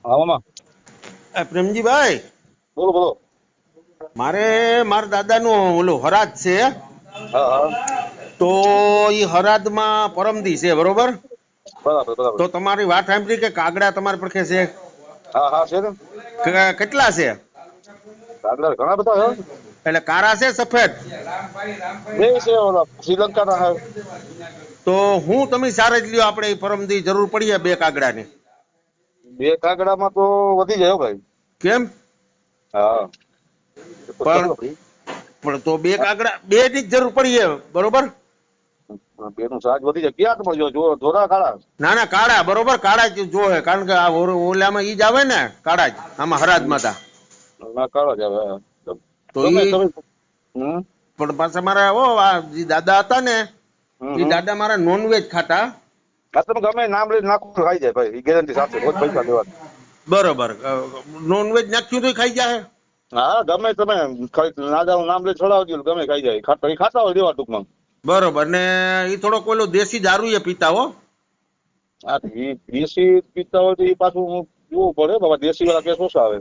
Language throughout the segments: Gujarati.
હા મામા પ્રેમજીભાઈ, બોલો બોલો. મારા દાદાનું ઓલું હરાજ છે, હા હા તો એ હરાદમાં પરમદી છે, બરોબર? બરાબર બરાબર. તો તમારી વાત સાંભળી કે કાગડા તમારી પડખે છે. હા હા છે ને. કેટલા છે? કાગડા ઘણા બધા છે. એટલે કારા છે સફેદ? બે છે ઓલા શ્રીલંકાના છે. તો હું તમે સારે જ લ્યો, આપણે ઈ પરમદી જરૂર પડીએ બે કાગડાની. બે કાગડામાં તો વધી જાય હો ભાઈ. કેમ? હા એ તો પણ ચલો ભાઈ. પણ તો બે કાગડા, બે ની જ જરૂર પડીએ, બરોબર? બે નું સાજ વધી જાય. ક્યાં તમે જો જોરા કાળા? ના ના, કાળા, બરોબર, કાળા જ જોવે, કારણ કે આ ઓલામાં ઈ જ આવે ને, કાળા જ આમાં હરાજમાં તા. ના કાળા જ આવે. તો ગમે ઈ તમે. હમ પણ પાછા મારા જે દાદા હતા ને, એ હમ. દાદા મારા નોનવેજ ખાતા. હા તમે ગમે નામ લઈને નાખો તો ખાઈ જાય ભાઈ, એ ગેરંટી સાથે રોજ પૈસા દેવાના. બરોબર, નોનવેજ નાખ્યું તો ખાઈ જાય? હા ગમે તમે નાદાનું નામ લઈ છોડાવજો, ગમે ખાઈ જાય. ખાતા હોય દેવા ટૂંકમાં. બરોબર, ને એ થોડોક ઓલો દેશી દારૂ એ પીતા હો. હા એ દેશી પીતા હોય તો એ પાછું જોવું પડે બાબા, દેશી વાળા કેસ ઓછા આવે.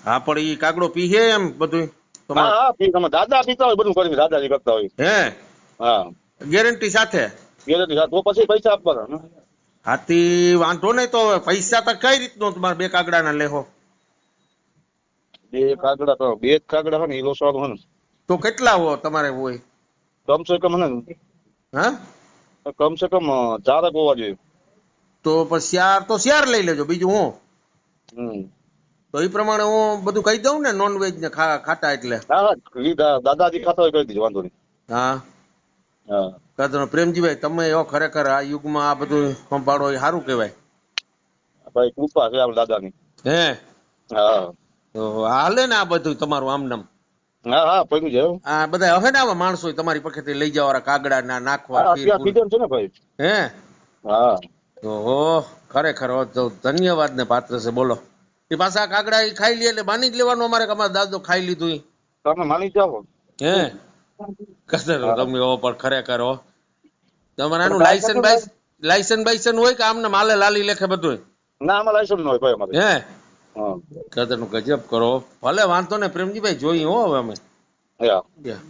હા, પણ ઈ કાગડો પીહે એમ બધું હા તમારે? હા તમે દાદા પીતા હોય બધું કરી, દાદાજી કરતા હોય. હે? હા ગેરંટી સાથે? ગેરંટી સાથે. તો પછી પૈસા આપવાના. હાથી વાંધો નહીં, તો પૈસા તો કઈ રીતનો તમારે બે કાગડાના લેહો? બે કાગડા તો બે જ કાગડા હોય ને એ લોસવાનું હોય ને. તો કેટલા હો તમારે હોય? કમસે કમ ને હા, કમસે કમ 4 હોવા જોઈએ. તો પછી શિયાર લઈ લેજો, બીજું હું. હમ તો એ પ્રમાણે હું બધું કહી દઉં ને, નોનવેજ ને ખાતા એટલે. હા હા દાદાજી ખાતા હોય કરી દીધું, વાંધો નહીં. હા, હા કાતો પ્રેમજીભાઈ, તમે એવો ખરેખર આ યુગમાં આ બધું સંભાળો એ સારું કહેવાય. ભાઈ કૃપા છે આપણા દાદાની. હે? હા તો હાલે ને આ બધું તમારું આમનામ? હા હા પડી જાય. આ બધા હવે ને આવા માણસો તમારી પાસેથી લઈ જવા કાગડા ના નાખવા હા પીર અત્યારે પૂર? સીઝન છે ને ભાઈ. હે? હા ઓહો, ખરેખર ધન્યવાદ ને પાત્ર છે, બોલો. એ પાછા કાગડા એ ખાઈ લે એટલે માની જ લેવાનું અમારે કે અમારા દાદો ખાઈ લીધું. તમે માની જાઓ. હે? કદર હા તમે હો, પણ ખરેખર હો. તમારે તમે આનું ટ્રાય લાયસન કરજો ને. લાયસન બાયસન હોય કે આમને માલે લાલી લેખે બધું? ના આમાં લાયસન્સ ન હોય ભાઈ અમારે. હે? હા કદર નું ગજબ કરો. ભલે વાંધો ને પ્રેમજીભાઈ, જોઈએ હો હવે અમે. yeah. Yeah.